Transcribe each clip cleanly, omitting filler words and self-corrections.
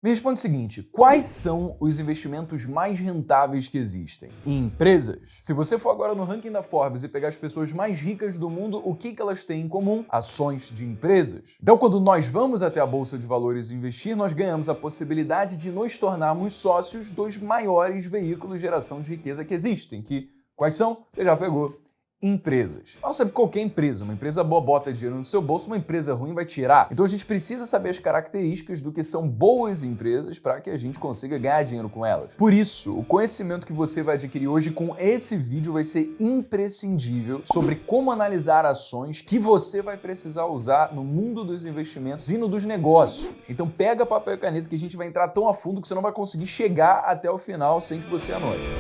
Me responde o seguinte, quais são os investimentos mais rentáveis que existem? Em empresas? Se você for agora no ranking da Forbes e pegar as pessoas mais ricas do mundo, o que elas têm em comum? Ações de empresas. Então, quando nós vamos até a Bolsa de Valores investir, nós ganhamos a possibilidade de nos tornarmos sócios dos maiores veículos de geração de riqueza que existem, que quais são? Você já pegou. Empresas. Não sabe qualquer empresa. Uma empresa boa bota dinheiro no seu bolso, uma empresa ruim vai tirar. Então a gente precisa saber as características do que são boas empresas para que a gente consiga ganhar dinheiro com elas. Por isso, o conhecimento que você vai adquirir hoje com esse vídeo vai ser imprescindível sobre como analisar ações que você vai precisar usar no mundo dos investimentos e no dos negócios. Então pega papel e caneta que a gente vai entrar tão a fundo que você não vai conseguir chegar até o final sem que você anote.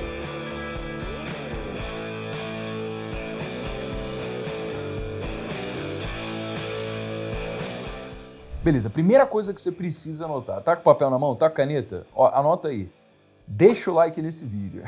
Beleza, primeira coisa que você precisa anotar. Tá com o papel na mão? Tá com caneta? Ó, anota aí. Deixa o like nesse vídeo,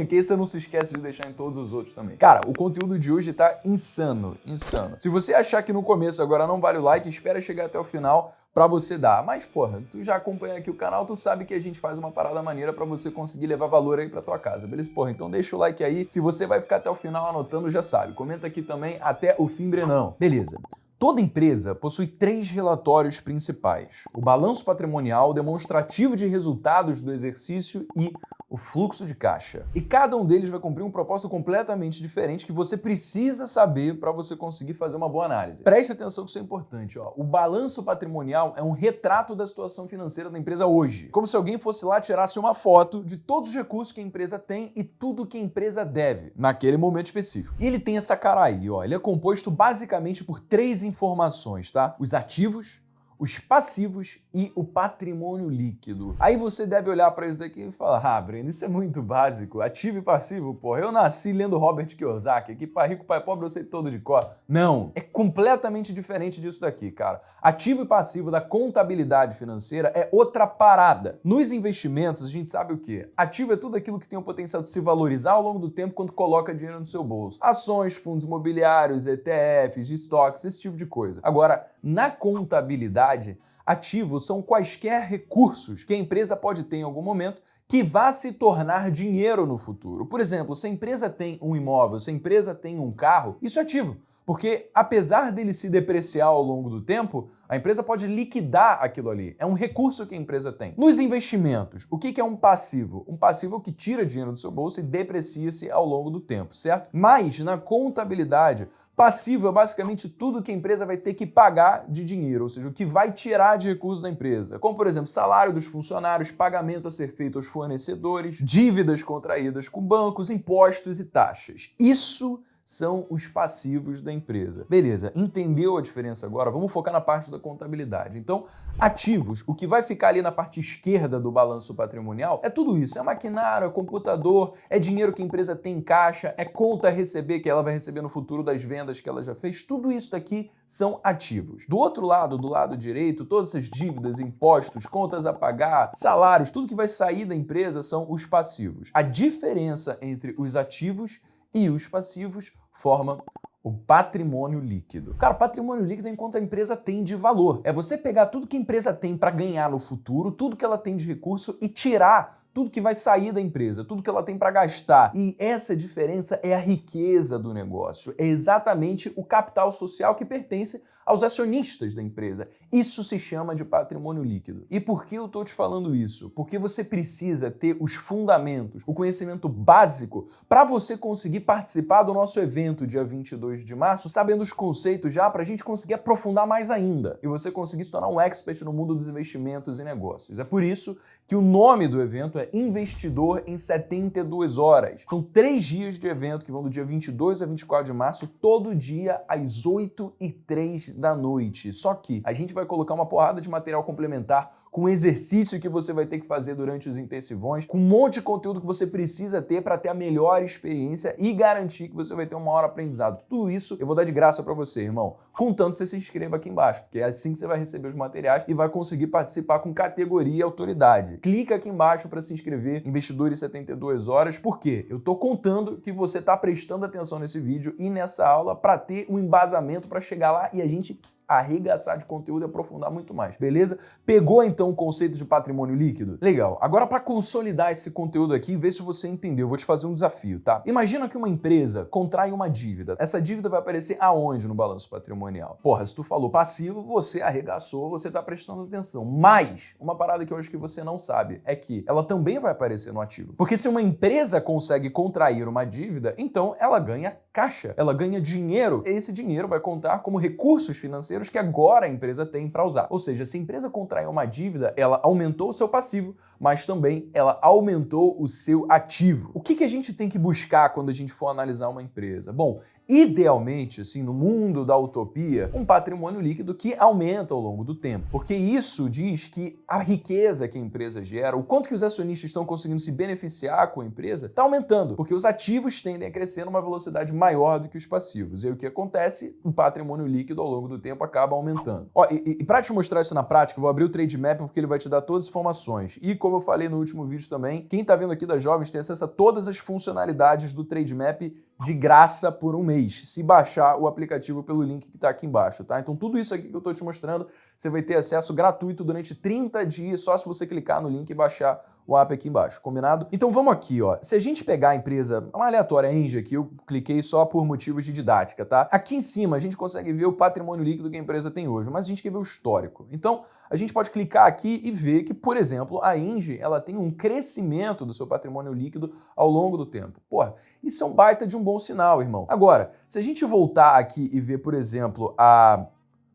que você não se esquece de deixar em todos os outros também. Cara, o conteúdo de hoje tá insano, insano. Se você achar que no começo agora não vale o like, espera chegar até o final pra você dar. Mas, porra, tu já acompanha aqui o canal, tu sabe que a gente faz uma parada maneira pra você conseguir levar valor aí pra tua casa, beleza? Porra, então deixa o like aí. Se você vai ficar até o final anotando, já sabe. Comenta aqui também até o fim, Brenão. Beleza. Toda empresa possui 3 relatórios principais: o balanço patrimonial, o demonstrativo de resultados do exercício e o fluxo de caixa. E cada um deles vai cumprir um propósito completamente diferente que você precisa saber para você conseguir fazer uma boa análise. Preste atenção que isso é importante, ó. O balanço patrimonial é um retrato da situação financeira da empresa hoje. Como se alguém fosse lá e tirasse uma foto de todos os recursos que a empresa tem e tudo que a empresa deve naquele momento específico. E ele tem essa cara aí, ó. Ele é composto basicamente por 3 informações, tá? Os ativos, os passivos e o patrimônio líquido. Aí você deve olhar para isso daqui e falar, Breno, isso é muito básico, ativo e passivo, porra. Eu nasci lendo Robert Kiyosaki, que pai rico, pai pobre eu sei todo de cor. Não, é completamente diferente disso daqui, cara. Ativo e passivo da contabilidade financeira é outra parada. Nos investimentos, a gente sabe o quê? Ativo é tudo aquilo que tem o potencial de se valorizar ao longo do tempo quando coloca dinheiro no seu bolso. Ações, fundos imobiliários, ETFs, estoques, esse tipo de coisa. Agora, na contabilidade, ativos são quaisquer recursos que a empresa pode ter em algum momento que vá se tornar dinheiro no futuro. Por exemplo, se a empresa tem um imóvel, se a empresa tem um carro, isso é ativo. Porque apesar dele se depreciar ao longo do tempo, a empresa pode liquidar aquilo ali. É um recurso que a empresa tem. Nos investimentos, o que é um passivo? Um passivo é o que tira dinheiro do seu bolso e deprecia-se ao longo do tempo, certo? Mas na contabilidade, passivo é basicamente tudo que a empresa vai ter que pagar de dinheiro, ou seja, o que vai tirar de recursos da empresa. Como, por exemplo, salário dos funcionários, pagamento a ser feito aos fornecedores, dívidas contraídas com bancos, impostos e taxas. Isso são os passivos da empresa. Beleza, entendeu a diferença agora? Vamos focar na parte da contabilidade. Então, ativos, o que vai ficar ali na parte esquerda do balanço patrimonial, é tudo isso. É maquinário, é computador, é dinheiro que a empresa tem em caixa, é conta a receber que ela vai receber no futuro das vendas que ela já fez. Tudo isso daqui são ativos. Do outro lado, do lado direito, todas essas dívidas, impostos, contas a pagar, salários, tudo que vai sair da empresa são os passivos. A diferença entre os ativos e os passivos forma o patrimônio líquido. Cara, patrimônio líquido é enquanto a empresa tem de valor. É você pegar tudo que a empresa tem para ganhar no futuro, tudo que ela tem de recurso e tirar tudo que vai sair da empresa, tudo que ela tem para gastar. E essa diferença é a riqueza do negócio. É exatamente o capital social que pertence aos acionistas da empresa. Isso se chama de patrimônio líquido. E por que eu estou te falando isso? Porque você precisa ter os fundamentos, o conhecimento básico para você conseguir participar do nosso evento dia 22 de março, sabendo os conceitos já, para a gente conseguir aprofundar mais ainda e você conseguir se tornar um expert no mundo dos investimentos e negócios. É por isso que o nome do evento é Investidor em 72 horas. São 3 dias de evento que vão do dia 22 a 24 de março, todo dia às 8h03 da noite. Só que a gente vai colocar uma porrada de material complementar com exercício que você vai ter que fazer durante os intensivões, com um monte de conteúdo que você precisa ter para ter a melhor experiência e garantir que você vai ter uma hora aprendizado. Tudo isso eu vou dar de graça para você, irmão, contanto que você se inscreva aqui embaixo, porque é assim que você vai receber os materiais e vai conseguir participar com categoria e autoridade. Clica aqui embaixo para se inscrever, Investidores 72 horas, porque eu tô contando que você tá prestando atenção nesse vídeo e nessa aula para ter um embasamento para chegar lá e a gente arregaçar de conteúdo e aprofundar muito mais, beleza? Pegou então o conceito de patrimônio líquido? Legal. Agora, para consolidar esse conteúdo aqui, ver se você entendeu, eu vou te fazer um desafio, tá? Imagina que uma empresa contrai uma dívida. Essa dívida vai aparecer aonde no balanço patrimonial? Porra, se tu falou passivo, você arregaçou, você tá prestando atenção. Mas, uma parada que eu acho que você não sabe é que ela também vai aparecer no ativo. Porque se uma empresa consegue contrair uma dívida, então ela ganha caixa, ela ganha dinheiro. E esse dinheiro vai contar como recursos financeiros que agora a empresa tem para usar. Ou seja, se a empresa contrai uma dívida, ela aumentou o seu passivo, mas também ela aumentou o seu ativo. O que a gente tem que buscar quando a gente for analisar uma empresa? Bom, idealmente, assim, no mundo da utopia, um patrimônio líquido que aumenta ao longo do tempo. Porque isso diz que a riqueza que a empresa gera, o quanto que os acionistas estão conseguindo se beneficiar com a empresa, está aumentando. Porque os ativos tendem a crescer numa velocidade maior do que os passivos. E aí o que acontece? O patrimônio líquido ao longo do tempo acaba aumentando. Ó, e para te mostrar isso na prática, eu vou abrir o Trade Map porque ele vai te dar todas as informações. E como eu falei no último vídeo também, quem está vendo aqui da Jovens tem acesso a todas as funcionalidades do Trade Map de graça por um mês, se baixar o aplicativo pelo link que está aqui embaixo, tá? Então tudo isso aqui que eu estou te mostrando, você vai ter acesso gratuito durante 30 dias, só se você clicar no link e baixar o app aqui embaixo, combinado? Então vamos aqui, ó. Se a gente pegar a empresa, uma aleatória Engie aqui, eu cliquei só por motivos de didática, tá? Aqui em cima a gente consegue ver o patrimônio líquido que a empresa tem hoje, mas a gente quer ver o histórico. Então a gente pode clicar aqui e ver que, por exemplo, a Engie, ela tem um crescimento do seu patrimônio líquido ao longo do tempo. Porra, isso é um baita de um bom sinal, irmão. Agora, se a gente voltar aqui e ver, por exemplo,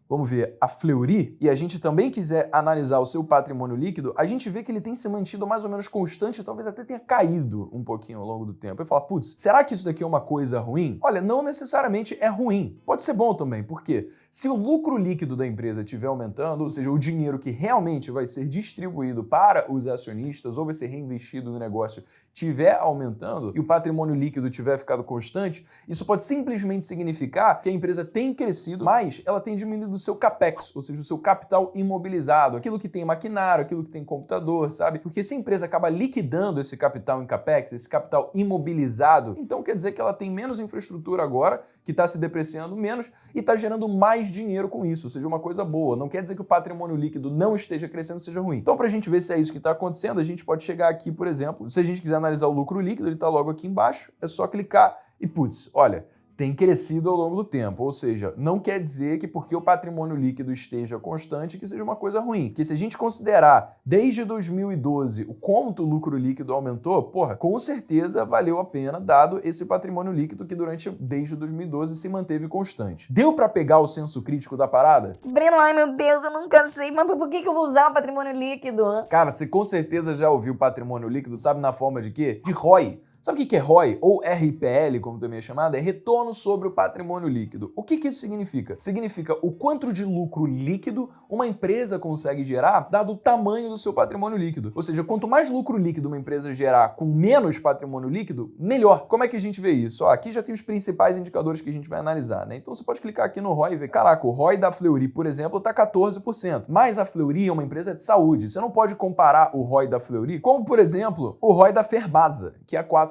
vamos ver, a Fleury, e a gente também quiser analisar o seu patrimônio líquido, a gente vê que ele tem se mantido mais ou menos constante, talvez até tenha caído um pouquinho ao longo do tempo. E fala, putz, será que isso daqui é uma coisa ruim? Olha, não necessariamente é ruim. Pode ser bom também, porque se o lucro líquido da empresa estiver aumentando, ou seja, o dinheiro que realmente vai ser distribuído para os acionistas ou vai ser reinvestido no negócio estiver aumentando e o patrimônio líquido tiver ficado constante, isso pode simplesmente significar que a empresa tem crescido, mas ela tem diminuído o seu capex, ou seja, o seu capital imobilizado, aquilo que tem maquinário, aquilo que tem computador, sabe? Porque se a empresa acaba liquidando esse capital em capex, esse capital imobilizado, então quer dizer que ela tem menos infraestrutura agora, que está se depreciando menos e está gerando mais dinheiro com isso, ou seja, uma coisa boa. Não quer dizer que o patrimônio líquido não esteja crescendo, seja ruim. Então, para a gente ver se é isso que está acontecendo, a gente pode chegar aqui, por exemplo, se a gente quiser analisar o lucro líquido, ele está logo aqui embaixo, é só clicar e, putz, olha, tem crescido ao longo do tempo, ou seja, não quer dizer que porque o patrimônio líquido esteja constante que seja uma coisa ruim, porque se a gente considerar desde 2012 o quanto o lucro líquido aumentou, porra, com certeza valeu a pena dado esse patrimônio líquido que desde 2012 se manteve constante. Deu para pegar o senso crítico da parada? Breno, ai meu Deus, eu nunca sei, mas por que eu vou usar o patrimônio líquido? Cara, você com certeza já ouviu patrimônio líquido, sabe na forma de quê? De ROI. Sabe o que é ROI, ou RPL, como também é chamada? É retorno sobre o patrimônio líquido. O que isso significa? Significa o quanto de lucro líquido uma empresa consegue gerar dado o tamanho do seu patrimônio líquido. Ou seja, quanto mais lucro líquido uma empresa gerar com menos patrimônio líquido, melhor. Como é que a gente vê isso? Ó, aqui já tem os principais indicadores que a gente vai analisar, né? Então você pode clicar aqui no ROI e ver, caraca, o ROI da Fleury, por exemplo, está 14%. Mas a Fleury é uma empresa de saúde. Você não pode comparar o ROI da Fleury com, por exemplo, o ROI da Ferbasa, que é 4%.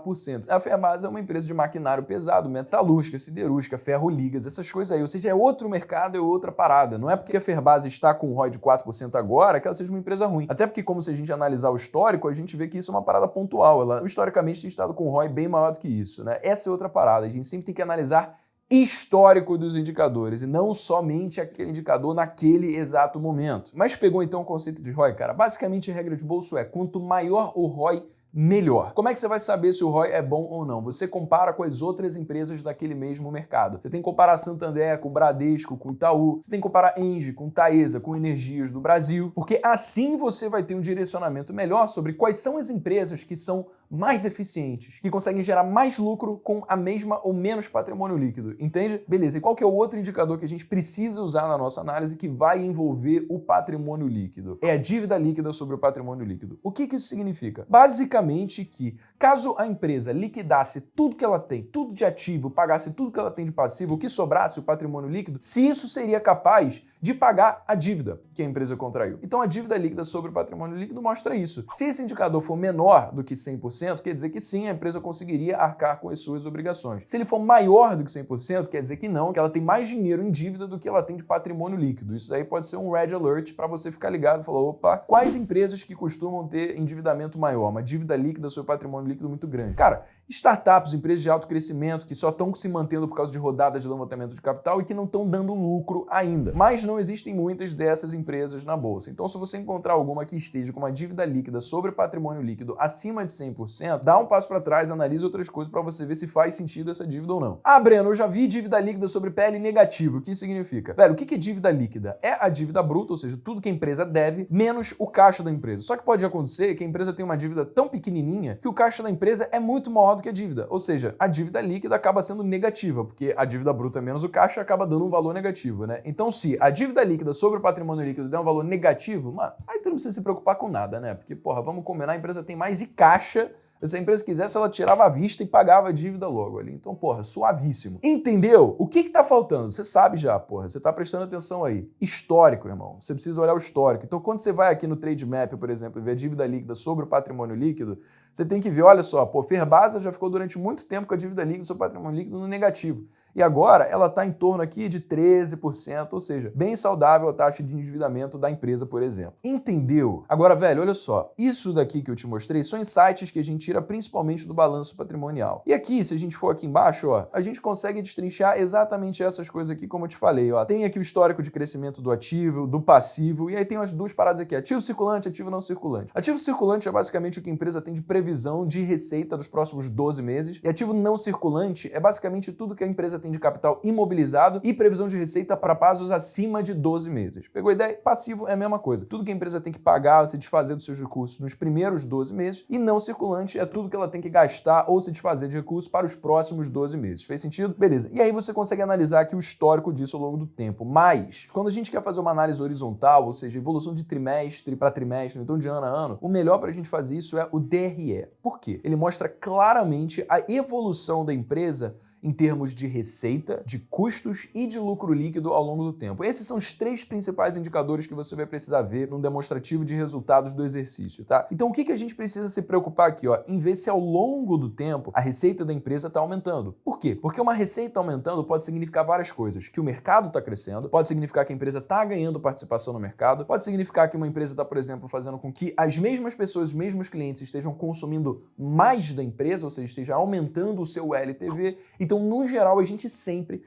A Ferbasa é uma empresa de maquinário pesado, metalúrgica, siderúrgica, ferro-ligas, essas coisas aí. Ou seja, é outro mercado, é outra parada. Não é porque a Ferbasa está com um ROI de 4% agora que ela seja uma empresa ruim. Até porque, como se a gente analisar o histórico, a gente vê que isso é uma parada pontual. Ela, historicamente, tem estado com um ROI bem maior do que isso, né? Essa é outra parada. A gente sempre tem que analisar histórico dos indicadores e não somente aquele indicador naquele exato momento. Mas pegou então o conceito de ROI, cara? Basicamente, a regra de bolso é quanto maior o ROI, melhor. Como é que você vai saber se o ROI é bom ou não? Você compara com as outras empresas daquele mesmo mercado. Você tem que comparar Santander com Bradesco, com Itaú. Você tem que comparar Engie com Taesa, com Energias do Brasil, porque assim você vai ter um direcionamento melhor sobre quais são as empresas que são mais eficientes, que conseguem gerar mais lucro com a mesma ou menos patrimônio líquido, entende? Beleza, e qual que é o outro indicador que a gente precisa usar na nossa análise que vai envolver o patrimônio líquido? É a dívida líquida sobre o patrimônio líquido. O que isso significa? Basicamente que, caso a empresa liquidasse tudo que ela tem, tudo de ativo, pagasse tudo que ela tem de passivo, o que sobrasse o patrimônio líquido, se isso seria capaz de pagar a dívida que a empresa contraiu. Então a dívida líquida sobre o patrimônio líquido mostra isso. Se esse indicador for menor do que 100%, 100%, quer dizer que sim, a empresa conseguiria arcar com as suas obrigações. Se ele for maior do que 100%, quer dizer que não, que ela tem mais dinheiro em dívida do que ela tem de patrimônio líquido. Isso daí pode ser um red alert para você ficar ligado e falar, opa, quais empresas que costumam ter endividamento maior, uma dívida líquida, seu patrimônio líquido muito grande? Cara, startups, empresas de alto crescimento que só estão se mantendo por causa de rodadas de levantamento de capital e que não estão dando lucro ainda. Mas não existem muitas dessas empresas na bolsa. Então, se você encontrar alguma que esteja com uma dívida líquida sobre patrimônio líquido acima de 100%, dá um passo para trás, analisa outras coisas para você ver se faz sentido essa dívida ou não. Ah, Breno, eu já vi dívida líquida sobre PL negativo. O que isso significa? Velho, o que é dívida líquida? É a dívida bruta, ou seja, tudo que a empresa deve, menos o caixa da empresa. Só que pode acontecer que a empresa tem uma dívida tão pequenininha que o caixa da empresa é muito maior do que a dívida. Ou seja, a dívida líquida acaba sendo negativa, porque a dívida bruta menos o caixa acaba dando um valor negativo, né? Então, se a dívida líquida sobre o patrimônio líquido der um valor negativo, mano, aí tu não precisa se preocupar com nada, né? Porque, porra, vamos combinar, a empresa tem mais de caixa. Se a empresa quisesse, ela tirava à vista e pagava a dívida logo ali. Então, porra, suavíssimo. Entendeu? O que tá faltando? Você sabe já, porra. Você tá prestando atenção aí. Histórico, irmão. Você precisa olhar o histórico. Então, quando você vai aqui no Trade Map, por exemplo, e ver a dívida líquida sobre o patrimônio líquido, você tem que ver, olha só, pô, Ferbasa já ficou durante muito tempo com a dívida líquida sobre o patrimônio líquido no negativo. E agora ela está em torno aqui de 13%, ou seja, bem saudável a taxa de endividamento da empresa, por exemplo. Entendeu? Agora, velho, olha só. Isso daqui que eu te mostrei são insights que a gente tira principalmente do balanço patrimonial. E aqui, se a gente for aqui embaixo, ó, a gente consegue destrinchar exatamente essas coisas aqui, como eu te falei. Ó. Tem aqui o histórico de crescimento do ativo, do passivo, e aí tem as duas paradas aqui, ativo circulante, ativo não circulante. Ativo circulante é basicamente o que a empresa tem de previsão de receita dos próximos 12 meses, e ativo não circulante é basicamente tudo que a empresa tem de capital imobilizado e previsão de receita para prazos acima de 12 meses. Pegou a ideia? Passivo é a mesma coisa. Tudo que a empresa tem que pagar ou se desfazer dos seus recursos nos primeiros 12 meses, e não circulante é tudo que ela tem que gastar ou se desfazer de recursos para os próximos 12 meses. Fez sentido? Beleza. E aí você consegue analisar aqui o histórico disso ao longo do tempo. Mas, quando a gente quer fazer uma análise horizontal, ou seja, evolução de trimestre para trimestre, então de ano a ano, o melhor para a gente fazer isso é o DRE. Por quê? Ele mostra claramente a evolução da empresa em termos de receita, de custos e de lucro líquido ao longo do tempo. Esses são os três principais indicadores que você vai precisar ver num demonstrativo de resultados do exercício, tá? Então o que a gente precisa se preocupar aqui, ó, em ver se ao longo do tempo a receita da empresa está aumentando. Por quê? Porque uma receita aumentando pode significar várias coisas. Que o mercado está crescendo, pode significar que a empresa está ganhando participação no mercado, pode significar que uma empresa está, por exemplo, fazendo com que as mesmas pessoas, os mesmos clientes estejam consumindo mais da empresa, ou seja, esteja aumentando o seu LTV. Então, no geral, a gente sempre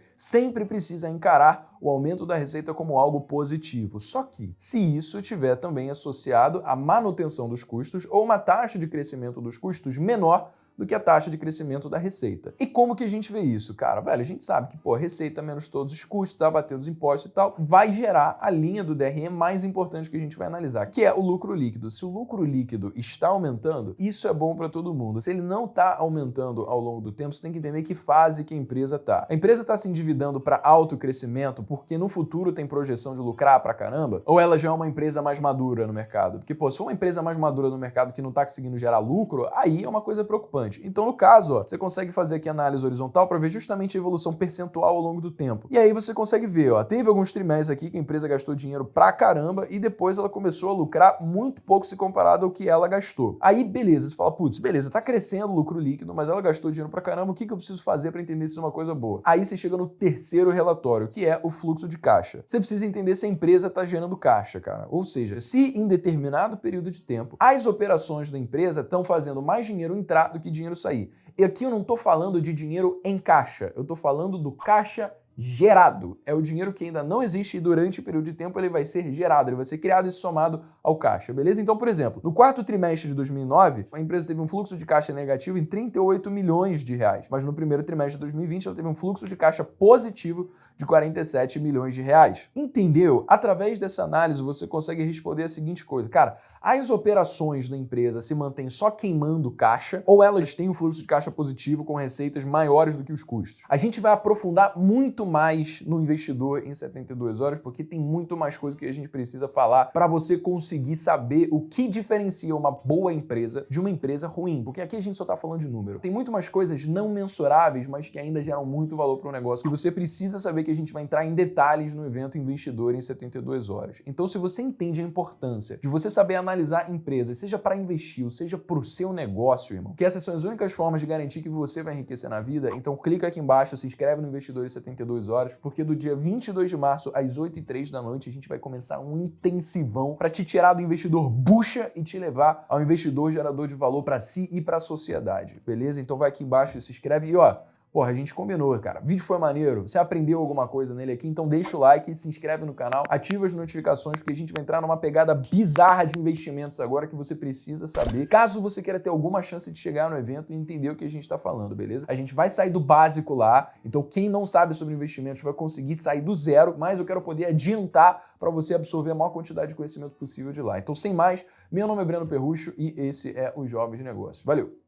precisa encarar o aumento da receita como algo positivo. Só que, se isso estiver também associado à manutenção dos custos ou uma taxa de crescimento dos custos menor do que a taxa de crescimento da receita. E como que a gente vê isso? Cara, velho, a gente sabe que, pô, receita menos todos os custos, tá batendo os impostos e tal, vai gerar a linha do DRE mais importante que a gente vai analisar, que é o lucro líquido. Se o lucro líquido está aumentando, isso é bom para todo mundo. Se ele não está aumentando ao longo do tempo, você tem que entender que fase que a empresa está. A empresa está se endividando para alto crescimento porque no futuro tem projeção de lucrar pra caramba? Ou ela já é uma empresa mais madura no mercado? Porque, pô, se for uma empresa mais madura no mercado que não está conseguindo gerar lucro, aí é uma coisa preocupante. Então, no caso, ó, você consegue fazer aqui análise horizontal para ver justamente a evolução percentual ao longo do tempo. E aí você consegue ver, ó, teve alguns trimestres aqui que a empresa gastou dinheiro pra caramba e depois ela começou a lucrar muito pouco se comparado ao que ela gastou. Aí, beleza, você fala, putz, beleza, tá crescendo o lucro líquido, mas ela gastou dinheiro pra caramba, o que eu preciso fazer para entender se isso é uma coisa boa? Aí você chega no terceiro relatório, que é o fluxo de caixa. Você precisa entender se a empresa tá gerando caixa, cara. Ou seja, se em determinado período de tempo as operações da empresa estão fazendo mais dinheiro entrar do que dinheiro sair. E aqui eu não estou falando de dinheiro em caixa, eu estou falando do caixa gerado. É o dinheiro que ainda não existe e durante o período de tempo ele vai ser gerado, ele vai ser criado e somado ao caixa, beleza? Então, por exemplo, no quarto trimestre de 2009, a empresa teve um fluxo de caixa negativo em 38 milhões de reais, mas no primeiro trimestre de 2020 ela teve um fluxo de caixa positivo de 47 milhões de reais. Entendeu? Através dessa análise você consegue responder a seguinte coisa. Cara, as operações da empresa se mantêm só queimando caixa ou elas têm um fluxo de caixa positivo com receitas maiores do que os custos? A gente vai aprofundar muito mais no Investidor em 72 horas, porque tem muito mais coisa que a gente precisa falar para você conseguir saber o que diferencia uma boa empresa de uma empresa ruim, porque aqui a gente só tá falando de número. Tem muito mais coisas não mensuráveis, mas que ainda geram muito valor para o negócio, que você precisa saber, que a gente vai entrar em detalhes no evento Investidor em 72 horas. Então, se você entende a importância de você saber analisar empresas, seja para investir ou seja para o seu negócio, irmão, que essas são as únicas formas de garantir que você vai enriquecer na vida, então clica aqui embaixo, se inscreve no Investidor em 72 horas, porque do dia 22 de março às 8h03 da noite a gente vai começar um intensivão para te tirar do investidor bucha e te levar ao investidor gerador de valor para si e para a sociedade, beleza? Então vai aqui embaixo e se inscreve e ó, porra, a gente combinou, cara. O vídeo foi maneiro, você aprendeu alguma coisa nele aqui, então deixa o like, se inscreve no canal, ativa as notificações, porque a gente vai entrar numa pegada bizarra de investimentos agora que você precisa saber, caso você queira ter alguma chance de chegar no evento e entender o que a gente tá falando, beleza? A gente vai sair do básico lá, então quem não sabe sobre investimentos vai conseguir sair do zero, mas eu quero poder adiantar para você absorver a maior quantidade de conhecimento possível de lá. Então, sem mais, meu nome é Breno Perrucho e esse é o Jovens Negócios. Valeu!